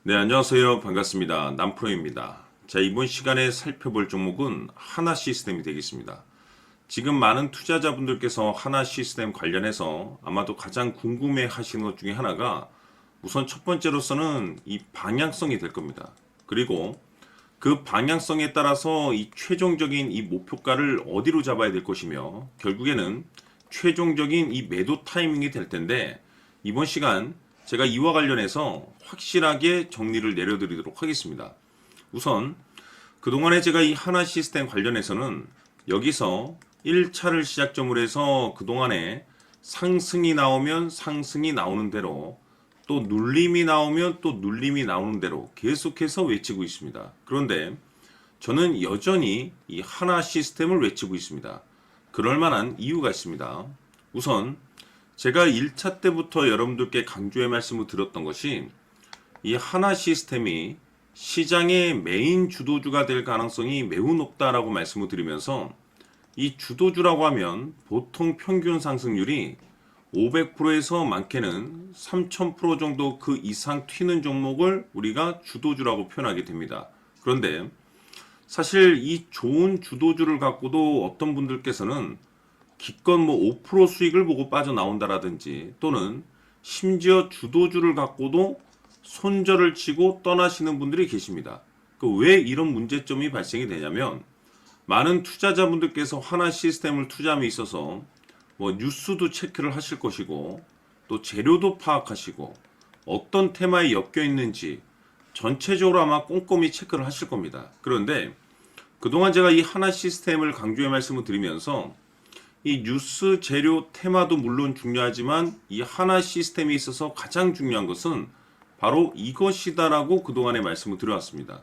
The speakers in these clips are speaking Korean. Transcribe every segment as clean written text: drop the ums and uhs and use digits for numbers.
네, 안녕하세요. 반갑습니다. 남프로입니다. 자, 이번 시간에 살펴볼 종목은 하나 시스템이 되겠습니다. 지금 많은 투자자분들께서 하나 시스템 관련해서 아마도 가장 궁금해 하시는 것 중에 하나가 우선 첫 번째로서는 이 방향성이 될 겁니다. 그리고 그 방향성에 따라서 이 최종적인 이 목표가를 어디로 잡아야 될 것이며 결국에는 최종적인 이 매도 타이밍이 될 텐데 이번 시간 제가 이와 관련해서 확실하게 정리를 내려드리도록 하겠습니다. 우선 그동안에 제가 이 하나 시스템 관련해서는 여기서 1차를 시작점으로 해서 그동안에 상승이 나오면 상승이 나오는 대로 또 눌림이 나오면 또 눌림이 나오는 대로 계속해서 외치고 있습니다. 그런데 저는 여전히 이 하나 시스템을 외치고 있습니다. 그럴 만한 이유가 있습니다. 우선 제가 1차 때부터 여러분들께 강조의 말씀을 드렸던 것이 이 하나 시스템이 시장의 메인 주도주가 될 가능성이 매우 높다라고 말씀을 드리면서 이 주도주라고 하면 보통 평균 상승률이 500%에서 많게는 3000% 정도 그 이상 튀는 종목을 우리가 주도주라고 표현하게 됩니다. 그런데 사실 이 좋은 주도주를 갖고도 어떤 분들께서는 기껏 뭐 5% 수익을 보고 빠져나온다라든지 또는 심지어 주도주를 갖고도 손절을 치고 떠나시는 분들이 계십니다. 왜 이런 문제점이 발생이 되냐면 많은 투자자분들께서 하나 시스템을 투자함에 있어서 뭐 뉴스도 체크를 하실 것이고 또 재료도 파악하시고 어떤 테마에 엮여 있는지 전체적으로 아마 꼼꼼히 체크를 하실 겁니다. 그런데 그동안 제가 이 하나 시스템을 강조의 말씀을 드리면서 이 뉴스 재료 테마도 물론 중요하지만 이 하나 시스템에 있어서 가장 중요한 것은 바로 이것이다라고 그동안에 말씀을 드려왔습니다.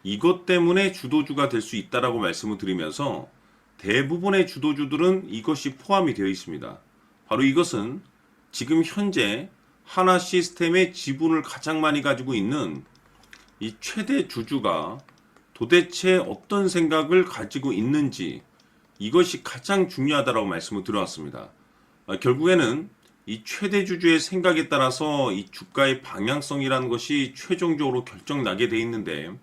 이것 때문에 주도주가 될 수 있다라고 말씀을 드리면서 대부분의 주도주들은 이것이 포함이 되어 있습니다. 바로 이것은 지금 현재 하나 시스템의 지분을 가장 많이 가지고 있는 이 최대 주주가 도대체 어떤 생각을 가지고 있는지 이것이 가장 중요하다라고 말씀을 드려왔습니다. 결국에는 이 최대 주주의 생각에 따라서 이 주가의 방향성이라는 것이 최종적으로 결정나게 돼 있는데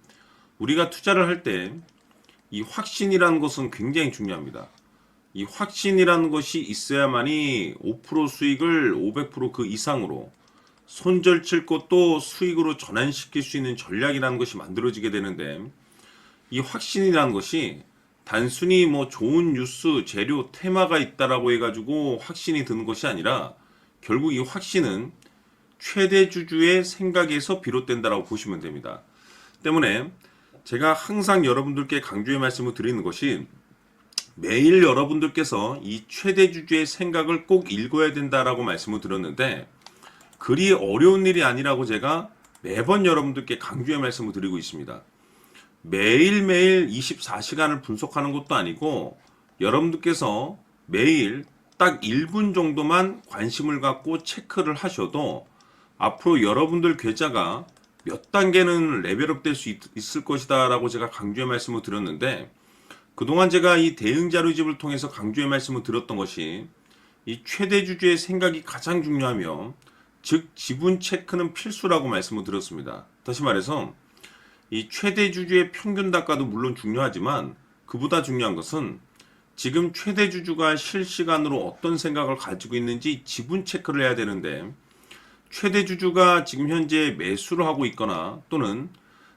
우리가 투자를 할 때 이 확신이라는 것은 굉장히 중요합니다. 이 확신이라는 것이 있어야만이 5% 수익을 500%그 이상으로 손절 칠 것도 수익으로 전환시킬 수 있는 전략이라는 것이 만들어지게 되는데 이 확신이라는 것이 단순히 뭐 좋은 뉴스, 재료, 테마가 있다라고 해가지고 확신이 드는 것이 아니라 결국 이 확신은 최대 주주의 생각에서 비롯된다라고 보시면 됩니다. 때문에 제가 항상 여러분들께 강조의 말씀을 드리는 것이 매일 여러분들께서 이 최대 주주의 생각을 꼭 읽어야 된다라고 말씀을 드렸는데 그리 어려운 일이 아니라고 제가 매번 여러분들께 강조의 말씀을 드리고 있습니다. 매일매일 24시간을 분석하는 것도 아니고 여러분들께서 매일 딱 1분 정도만 관심을 갖고 체크를 하셔도 앞으로 여러분들 계좌가 몇 단계는 레벨업 될 수 있을 것이다 라고 제가 강조의 말씀을 드렸는데 그동안 제가 이 대응 자료집을 통해서 강조의 말씀을 드렸던 것이 이 최대 주주의 생각이 가장 중요하며 즉 지분 체크는 필수라고 말씀을 드렸습니다. 다시 말해서 이 최대 주주의 평균 단가도 물론 중요하지만 그보다 중요한 것은 지금 최대 주주가 실시간으로 어떤 생각을 가지고 있는지 지분 체크를 해야 되는데 최대 주주가 지금 현재 매수를 하고 있거나 또는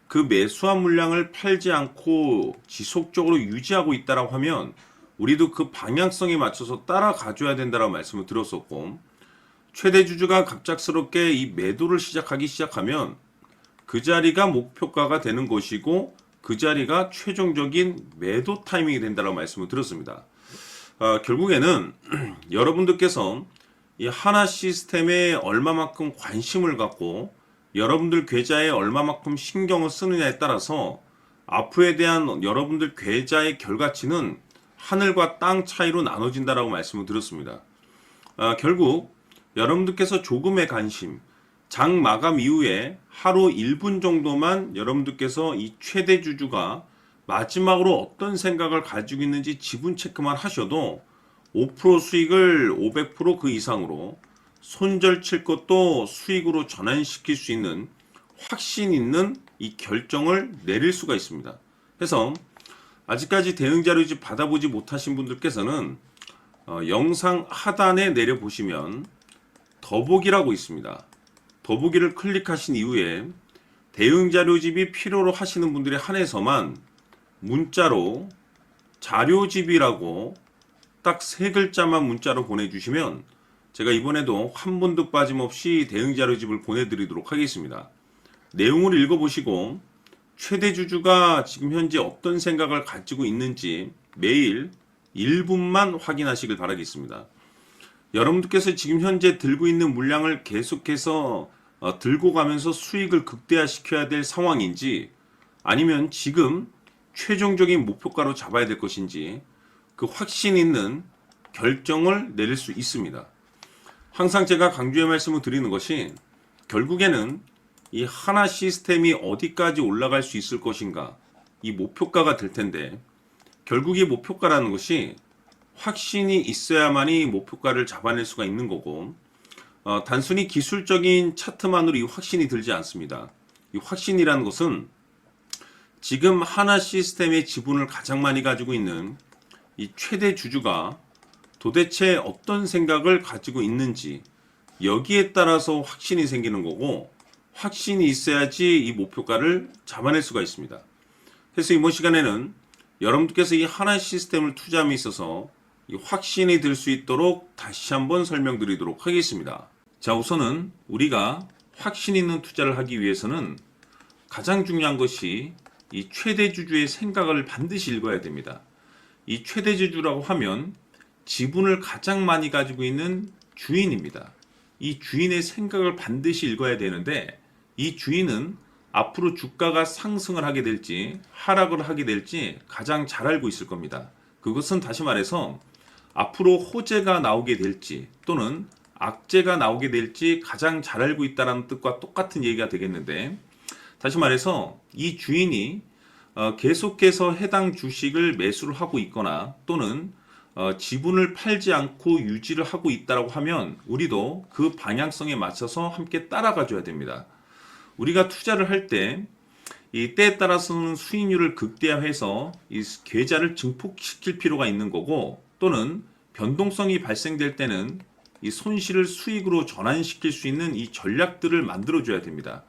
그 매수한 물량을 팔지 않고 지속적으로 유지하고 있다라고 하면 우리도 그 방향성에 맞춰서 따라가줘야 된다라고 말씀을 드렸었고 최대 주주가 갑작스럽게 이 매도를 시작하면 그 자리가 목표가가 되는 것이고 그 자리가 최종적인 매도 타이밍이 된다라고 말씀을 드렸습니다. 결국에는 여러분들께서 이 하나 시스템에 얼마만큼 관심을 갖고 여러분들 계좌에 얼마만큼 신경을 쓰느냐에 따라서 앞으로에 대한 여러분들 계좌의 결과치는 하늘과 땅 차이로 나눠진다라고 말씀을 드렸습니다. 결국 여러분들께서 조금의 관심, 장 마감 이후에 하루 1분 정도만 여러분들께서 이 최대 주주가 마지막으로 어떤 생각을 가지고 있는지 지분 체크만 하셔도 5% 수익을 500%그 이상으로 손절 칠 것도 수익으로 전환시킬 수 있는 확신 있는 이 결정을 내릴 수가 있습니다. 그래서 아직까지 대응 자료집 받아보지 못하신 분들께서는 영상 하단에 내려보시면 더보기라고 있습니다. 더보기를 클릭하신 이후에 대응 자료집이 필요로 하시는 분들에 한해서만 문자로 자료집이라고 딱 3글자만 문자로 보내주시면 제가 이번에도 한 분도 빠짐없이 대응 자료집을 보내드리도록 하겠습니다. 내용을 읽어보시고 최대 주주가 지금 현재 어떤 생각을 가지고 있는지 매일 1분만 확인하시길 바라겠습니다. 여러분들께서 지금 현재 들고 있는 물량을 계속해서 들고 가면서 수익을 극대화시켜야 될 상황인지, 아니면 지금 최종적인 목표가로 잡아야 될 것인지 그 확신 있는 결정을 내릴 수 있습니다. 항상 제가 강조의 말씀을 드리는 것이, 결국에는 이 하나 시스템이 어디까지 올라갈 수 있을 것인가, 이 목표가가 될 텐데, 결국 이 목표가라는 것이 확신이 있어야만이 목표가를 잡아낼 수가 있는 거고, 단순히 기술적인 차트만으로 이 확신이 들지 않습니다. 이 확신이라는 것은 지금 하나 시스템의 지분을 가장 많이 가지고 있는 이 최대 주주가 도대체 어떤 생각을 가지고 있는지, 여기에 따라서 확신이 생기는 거고, 확신이 있어야지 이 목표가를 잡아낼 수가 있습니다. 그래서 이번 시간에는 여러분들께서 이 하나 시스템을 투자함에 있어서 이 확신이 들 수 있도록 다시 한번 설명드리도록 하겠습니다. 자, 우선은 우리가 확신 있는 투자를 하기 위해서는 가장 중요한 것이 이 최대 주주의 생각을 반드시 읽어야 됩니다. 이 최대 주주라고 하면 지분을 가장 많이 가지고 있는 주인입니다. 이 주인의 생각을 반드시 읽어야 되는데, 이 주인은 앞으로 주가가 상승을 하게 될지 하락을 하게 될지 가장 잘 알고 있을 겁니다. 그것은 다시 말해서 앞으로 호재가 나오게 될지 또는 악재가 나오게 될지 가장 잘 알고 있다는 뜻과 똑같은 얘기가 되겠는데, 다시 말해서 이 주인이 계속해서 해당 주식을 매수를 하고 있거나 또는 지분을 팔지 않고 유지를 하고 있다고 하면 우리도 그 방향성에 맞춰서 함께 따라가 줘야 됩니다. 우리가 투자를 할 때 이 때에 따라서는 수익률을 극대화해서 이 계좌를 증폭시킬 필요가 있는 거고, 또는 변동성이 발생될 때는 이 손실을 수익으로 전환시킬 수 있는 이 전략들을 만들어 줘야 됩니다.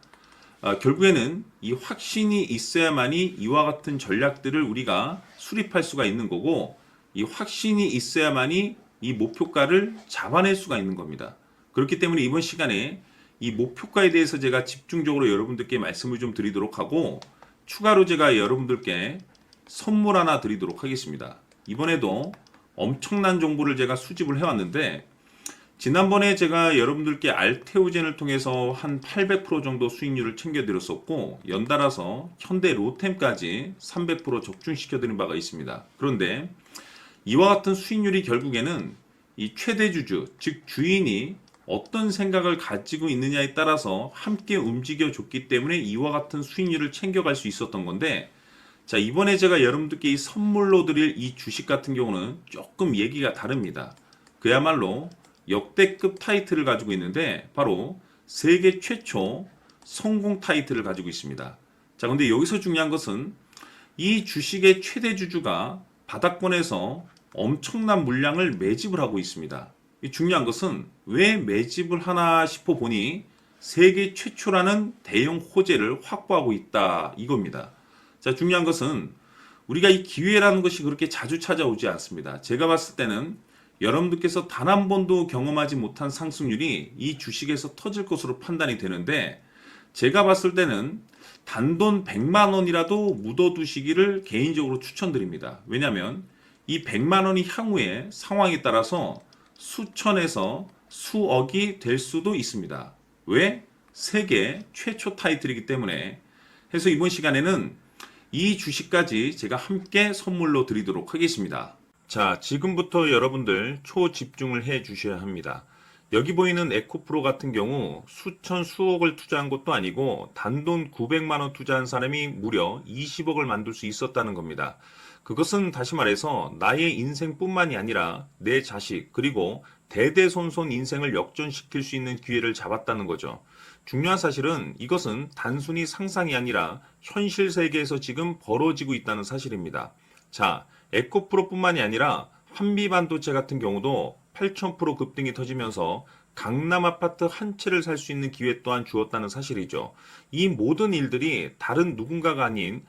결국에는 이 확신이 있어야만이 이와 같은 전략들을 우리가 수립할 수가 있는 거고, 이 확신이 있어야만이 이 목표가를 잡아낼 수가 있는 겁니다. 그렇기 때문에 이번 시간에 이 목표가에 대해서 제가 집중적으로 여러분들께 말씀을 좀 드리도록 하고, 추가로 제가 여러분들께 선물 하나 드리도록 하겠습니다. 이번에도 엄청난 정보를 제가 수집을 해왔는데, 지난번에 제가 여러분들께 알테오젠을 통해서 한 800% 정도 수익률을 챙겨드렸었고, 연달아서 현대 로템까지 300% 적중시켜드린 바가 있습니다. 그런데 이와 같은 수익률이 결국에는 이 최대 주주, 즉 주인이 어떤 생각을 가지고 있느냐에 따라서 함께 움직여줬기 때문에 이와 같은 수익률을 챙겨갈 수 있었던 건데, 자, 이번에 제가 여러분들께 이 선물로 드릴 이 주식 같은 경우는 조금 얘기가 다릅니다. 그야말로 역대급 타이틀을 가지고 있는데, 바로 세계 최초 성공 타이틀을 가지고 있습니다. 자, 근데 여기서 중요한 것은 이 주식의 최대 주주가 바닥권에서 엄청난 물량을 매집을 하고 있습니다. 이 중요한 것은 왜 매집을 하나 싶어 보니 세계 최초라는 대형 호재를 확보하고 있다, 이겁니다. 자, 중요한 것은 우리가 이 기회라는 것이 그렇게 자주 찾아오지 않습니다. 제가 봤을 때는 여러분들께서 단 한 번도 경험하지 못한 상승률이 이 주식에서 터질 것으로 판단이 되는데, 제가 봤을 때는 단돈 100만 원이라도 묻어두시기를 개인적으로 추천드립니다. 왜냐하면 이 100만 원이 향후에 상황에 따라서 수천에서 수억이 될 수도 있습니다. 왜? 세계 최초 타이틀이기 때문에. 해서 이번 시간에는 이 주식까지 제가 함께 선물로 드리도록 하겠습니다. 자, 지금부터 여러분들 초집중을 해 주셔야 합니다. 여기 보이는 에코프로 같은 경우 수천 수억을 투자한 것도 아니고 단돈 900만 원 투자한 사람이 무려 20억을 만들 수 있었다는 겁니다. 그것은 다시 말해서 나의 인생뿐만이 아니라 내 자식 그리고 대대손손 인생을 역전시킬 수 있는 기회를 잡았다는 거죠. 중요한 사실은 이것은 단순히 상상이 아니라 현실 세계에서 지금 벌어지고 있다는 사실입니다. 자, 에코프로뿐만이 아니라 한미반도체 같은 경우도 8,000% 급등이 터지면서 강남 아파트 한 채를 살 수 있는 기회 또한 주었다는 사실이죠. 이 모든 일들이 다른 누군가가 아닌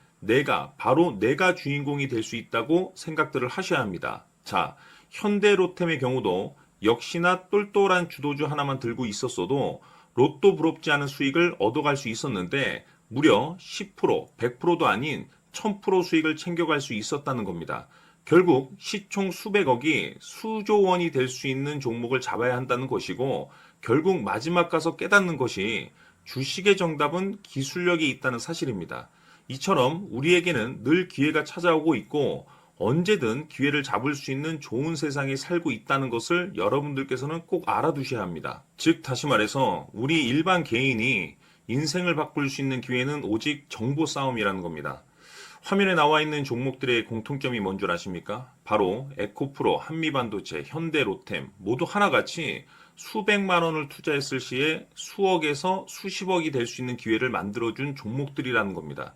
바로 내가 주인공이 될 수 있다고 생각들을 하셔야 합니다. 자, 현대로템의 경우도 역시나 똘똘한 주도주 하나만 들고 있었어도 로또 부럽지 않은 수익을 얻어갈 수 있었는데 무려 10%, 100%도 아닌 1000% 수익을 챙겨갈 수 있었다는 겁니다. 결국 시총 수백억이 수조 원이 될 수 있는 종목을 잡아야 한다는 것이고 결국 마지막 가서 깨닫는 것이 주식의 정답은 기술력이 있다는 사실입니다. 이처럼 우리에게는 늘 기회가 찾아오고 있고 언제든 기회를 잡을 수 있는 좋은 세상에 살고 있다는 것을 여러분들께서는 꼭 알아두셔야 합니다. 즉 다시 말해서 우리 일반 개인이 인생을 바꿀 수 있는 기회는 오직 정보 싸움이라는 겁니다. 화면에 나와 있는 종목들의 공통점이 뭔 줄 아십니까? 바로 에코프로, 한미반도체, 현대로템 모두 하나같이 수백만 원을 투자했을 시에 수억에서 수십억이 될 수 있는 기회를 만들어준 종목들이라는 겁니다.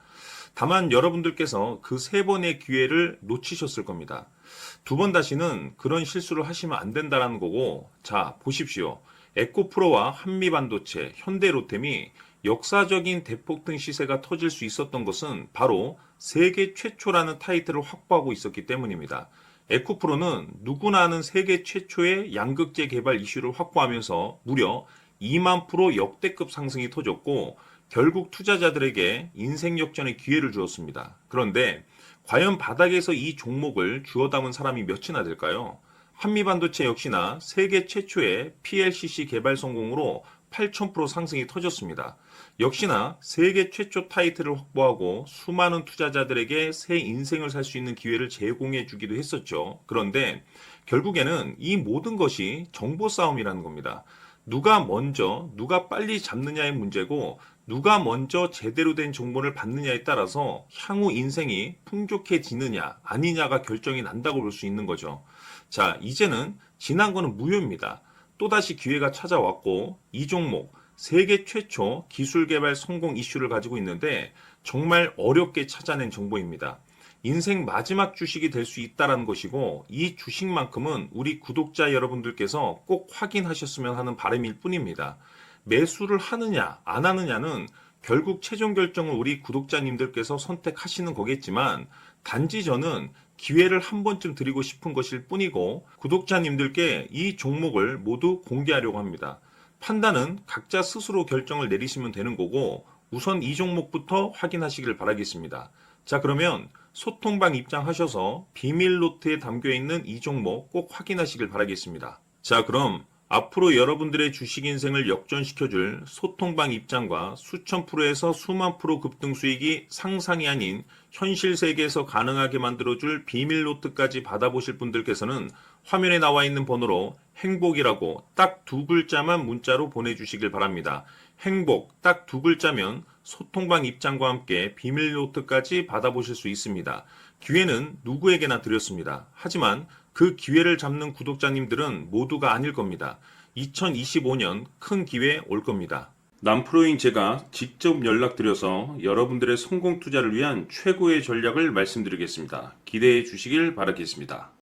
다만 여러분들께서 그 세 번의 기회를 놓치셨을 겁니다. 두 번 다시는 그런 실수를 하시면 안 된다는 거고, 자, 보십시오. 에코프로와 한미반도체, 현대로템이 역사적인 대폭등 시세가 터질 수 있었던 것은 바로 세계 최초라는 타이틀을 확보하고 있었기 때문입니다. 에코프로는 누구나 아는 세계 최초의 양극재 개발 이슈를 확보하면서 무려 2만 프로 역대급 상승이 터졌고 결국 투자자들에게 인생 역전의 기회를 주었습니다. 그런데 과연 바닥에서 이 종목을 주워 담은 사람이 몇이나 될까요? 한미반도체 역시나 세계 최초의 PLCC 개발 성공으로 8,000% 상승이 터졌습니다. 역시나 세계 최초 타이틀을 확보하고 수많은 투자자들에게 새 인생을 살 수 있는 기회를 제공해 주기도 했었죠. 그런데 결국에는 이 모든 것이 정보 싸움이라는 겁니다. 누가 먼저, 누가 빨리 잡느냐의 문제고 누가 먼저 제대로 된 정보를 받느냐에 따라서 향후 인생이 풍족해지느냐 아니냐가 결정이 난다고 볼 수 있는 거죠. 자, 이제는 지난 거는 무효입니다. 또다시 기회가 찾아왔고 이 종목 세계 최초 기술 개발 성공 이슈를 가지고 있는데 정말 어렵게 찾아낸 정보입니다. 인생 마지막 주식이 될 수 있다는 것이고 이 주식만큼은 우리 구독자 여러분들께서 꼭 확인하셨으면 하는 바람일 뿐입니다. 매수를 하느냐 안 하느냐는 결국 최종 결정을 우리 구독자님들께서 선택하시는 거겠지만 단지 저는 기회를 한 번쯤 드리고 싶은 것일 뿐이고 구독자님들께 이 종목을 모두 공개하려고 합니다. 판단은 각자 스스로 결정을 내리시면 되는 거고 우선 이 종목부터 확인하시길 바라겠습니다. 자, 그러면 소통방 입장하셔서 비밀 노트에 담겨 있는 이 종목 꼭 확인하시길 바라겠습니다. 자, 그럼 앞으로 여러분들의 주식 인생을 역전시켜줄 소통방 입장과 수천 프로에서 수만 프로 급등 수익이 상상이 아닌 현실 세계에서 가능하게 만들어줄 비밀 노트까지 받아보실 분들께서는 화면에 나와 있는 번호로 행복이라고 딱 두 글자만 문자로 보내주시길 바랍니다. 행복 딱 두 글자면 소통방 입장과 함께 비밀 노트까지 받아보실 수 있습니다. 기회는 누구에게나 드렸습니다. 하지만 그 기회를 잡는 구독자님들은 모두가 아닐 겁니다. 2025년 큰 기회 올 겁니다. 남프로인 제가 직접 연락드려서 여러분들의 성공 투자를 위한 최고의 전략을 말씀드리겠습니다. 기대해 주시길 바라겠습니다.